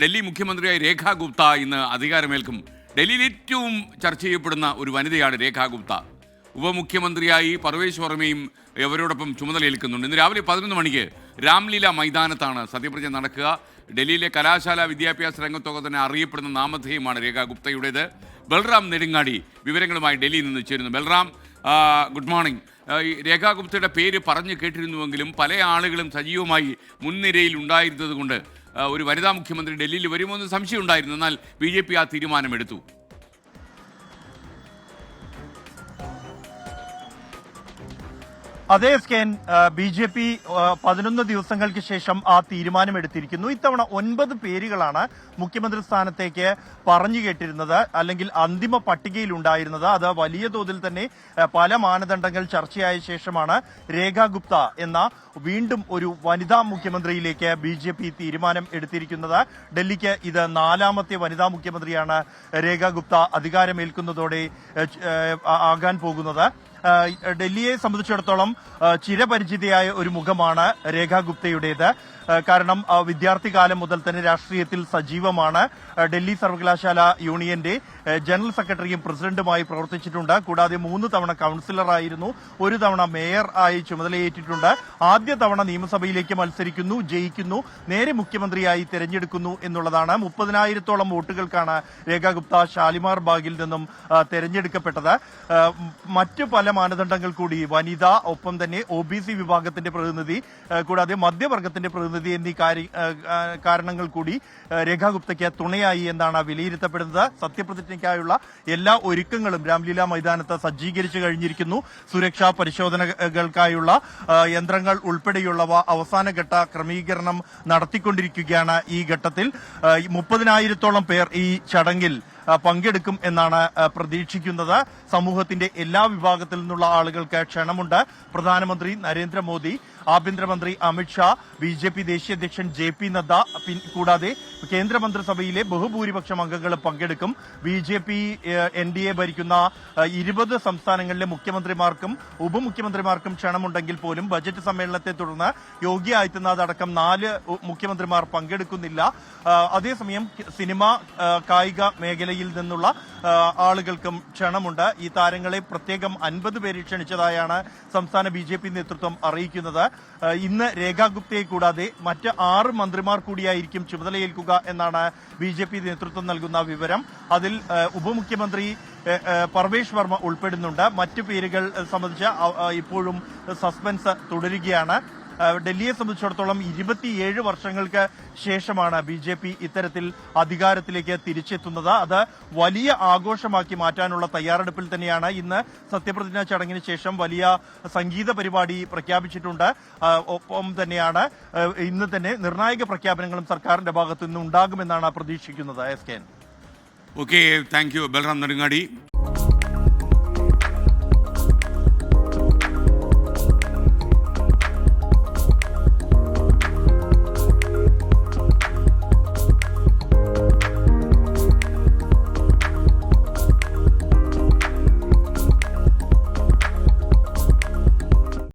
ഡൽഹി മുഖ്യമന്ത്രിയായി രേഖാ ഗുപ്ത ഇന്ന് അധികാരമേൽക്കും. ഡൽഹിയിൽ ഏറ്റവും ചർച്ച ചെയ്യപ്പെടുന്ന ഒരു വനിതയാണ് രേഖാ ഗുപ്ത. ഉപമുഖ്യമന്ത്രിയായി പർവേഷ് വർമ്മയും ഇവരോടൊപ്പം ചുമതലയേൽക്കുന്നുണ്ട്. ഇന്ന് രാവിലെ 11 മണിക്ക് രാംലീല മൈതാനത്താണ് സത്യപ്രതിജ്ഞ നടക്കുക. ഡൽഹിയിലെ കലാശാല വിദ്യാഭ്യാസ രംഗത്തൊക്കെ തന്നെ അറിയപ്പെടുന്ന നാമധേയമാണ് രേഖാ ഗുപ്തയുടേത്. ബൽറാം നെടുങ്ങാടി വിവരങ്ങളുമായി ഡൽഹിയിൽ നിന്ന് ചേരുന്നു. Balram, good morning. രേഖാ ഗുപ്തയുടെ പേര് പറഞ്ഞു കേട്ടിരുന്നുവെങ്കിലും പല ആളുകളും സജീവമായി മുൻനിരയിൽ ഉണ്ടായിരുന്നത് കൊണ്ട് ഒരു വനിതാ മുഖ്യമന്ത്രി ഡൽഹിയിൽ വരുമോ എന്ന് സംശയം ഉണ്ടായിരുന്നു. എന്നാൽ BJP ആ തീരുമാനമെടുത്തു. അതേ സ്കേൻ BJP 11 ദിവസങ്ങൾക്ക് ശേഷം ആ തീരുമാനമെടുത്തിരിക്കുന്നു. ഇത്തവണ 9 പേരുകളാണ് മുഖ്യമന്ത്രി സ്ഥാനത്തേക്ക് പറഞ്ഞു കേട്ടിരുന്നത്, അല്ലെങ്കിൽ അന്തിമ പട്ടികയിൽ ഉണ്ടായിരുന്നത്. അത് വലിയ തോതിൽ തന്നെ പല മാനദണ്ഡങ്ങൾ ചർച്ചയായ ശേഷമാണ് രേഖാ ഗുപ്ത എന്ന വീണ്ടും ഒരു വനിതാ മുഖ്യമന്ത്രിയിലേക്ക് BJP തീരുമാനം എടുത്തിരിക്കുന്നത്. ഡൽഹിക്ക് ഇത് 4ാമത്തെ വനിതാ മുഖ്യമന്ത്രിയാണ് രേഖാ ഗുപ്ത അധികാരമേൽക്കുന്നതോടെ ആകാൻ പോകുന്നത്. ഡൽഹിയെ സംബന്ധിച്ചിടത്തോളം ചിരപരിചിതയായ ഒരു മുഖമാണ് രേഖാ ഗുപ്തയുടേത്. കാരണം വിദ്യാർത്ഥി കാലം മുതൽ തന്നെ രാഷ്ട്രീയത്തിൽ സജീവമാണ്. ഡൽഹി സർവകലാശാല യൂണിയന്റെ ജനറൽ സെക്രട്ടറിയും പ്രസിഡന്റുമായി പ്രവർത്തിച്ചിട്ടുണ്ട്. കൂടാതെ 3 തവണ കൌൺസിലറായിരുന്നു, 1 തവണ മേയർ ആയി ചുമതലയേറ്റിട്ടുണ്ട്. ആദ്യ തവണ നിയമസഭയിലേക്ക് മത്സരിക്കുന്നു, ജയിക്കുന്നു, നേരെ മുഖ്യമന്ത്രിയായി തെരഞ്ഞെടുക്കുന്നു എന്നുള്ളതാണ്. 30,000-ഓളം വോട്ടുകൾക്കാണ് രേഖാ ഗുപ്ത ഷാലിമാർ ബാഗിൽ നിന്നും തെരഞ്ഞെടുക്കപ്പെട്ടത്. മറ്റു പല മാനദണ്ഡങ്ങൾ കൂടി, വനിത, ഒപ്പം തന്നെ OBC വിഭാഗത്തിന്റെ പ്രതിനിധി, കൂടാതെ മധ്യവർഗത്തിന്റെ പ്രതിനിധി എന്നീ കാരണങ്ങൾ കൂടി രേഖാ ഗുപ്തയ്ക്ക് തുണയായി എന്നാണ് വിലയിരുത്തപ്പെടുന്നത്. സത്യപ്രതിജ്ഞയ്ക്കായുള്ള എല്ലാ ഒരുക്കങ്ങളും രാംലീല മൈതാനത്ത് സജ്ജീകരിച്ചു കഴിഞ്ഞിരിക്കുന്നു. സുരക്ഷാ പരിശോധനകൾക്കായുള്ള യന്ത്രങ്ങൾ ഉൾപ്പെടെയുള്ളവ അവസാനഘട്ട ക്രമീകരണം നടത്തിക്കൊണ്ടിരിക്കുകയാണ്. ഈ ഘട്ടത്തിൽ 30,000-ഓളം പേർ ഈ ചടങ്ങിൽ പങ്കെടുക്കും എന്നാണ് പ്രതീക്ഷിക്കുന്നത്. സമൂഹത്തിന്റെ എല്ലാ വിഭാഗത്തിൽ നിന്നുള്ള ആളുകൾക്ക് ക്ഷണമുണ്ട്. പ്രധാനമന്ത്രി നരേന്ദ്രമോദി, ആഭ്യന്തരമന്ത്രി അമിത്ഷാ, BJP ദേശീയ അധ്യക്ഷൻ JP നദ്ദ, കൂടാതെ കേന്ദ്രമന്ത്രിസഭയിലെ ബഹുഭൂരിപക്ഷം അംഗങ്ങളും പങ്കെടുക്കും. BJP NDA ഭരിക്കുന്ന 20 സംസ്ഥാനങ്ങളിലെ മുഖ്യമന്ത്രിമാർക്കും ഉപമുഖ്യമന്ത്രിമാർക്കും ക്ഷണമുണ്ടെങ്കിൽ പോലും ബജറ്റ് സമ്മേളനത്തെ തുടർന്ന് യോഗി ആദിത്യനാഥ് അടക്കം 4 മുഖ്യമന്ത്രിമാർ പങ്കെടുക്കുന്നില്ല. അതേസമയം സിനിമ, കായിക മേഖലയിൽ നിന്നുള്ള ആളുകൾക്കും ക്ഷണമുണ്ട്. ഈ താരങ്ങളെ പ്രത്യേകം 50 പേരെ ക്ഷണിച്ചതായാണ് സംസ്ഥാന BJP നേതൃത്വം അറിയിക്കുന്നത്. ഇന്ന് രേഖാ ഗുപ്തയെ കൂടാതെ മറ്റ് 6 മന്ത്രിമാർ കൂടിയായിരിക്കും ചുമതലയേൽക്കുക എന്നാണ് BJP നേതൃത്വം നൽകുന്ന വിവരം. അതിൽ ഉപമുഖ്യമന്ത്രി പർവേഷ് വർമ്മ ഉൾപ്പെടുന്നുണ്ട്. മറ്റു പേരുകൾ സംബന്ധിച്ച് ഇപ്പോഴും സസ്പെൻസ് തുടരുകയാണ്. ഡൽഹിയെ സംബന്ധിച്ചിടത്തോളം 27 വർഷങ്ങൾക്ക് ശേഷമാണ് BJP ഇത്തരത്തിൽ അധികാരത്തിലേക്ക് തിരിച്ചെത്തുന്നത്. അത് വലിയ ആഘോഷമാക്കി മാറ്റാനുള്ള തയ്യാറെടുപ്പിൽ തന്നെയാണ്. ഇന്ന് സത്യപ്രതിജ്ഞാ ചടങ്ങിന് ശേഷം വലിയ സംഗീത പരിപാടി പ്രഖ്യാപിച്ചിട്ടുണ്ട്. ഒപ്പം തന്നെയാണ് ഇന്ന് തന്നെ നിർണായക പ്രഖ്യാപനങ്ങളും സർക്കാരിന്റെ ഭാഗത്തു നിന്ന് ഉണ്ടാകുമെന്നാണ് പ്രതീക്ഷിക്കുന്നത്. Okay, thank you Balram Nedungadi.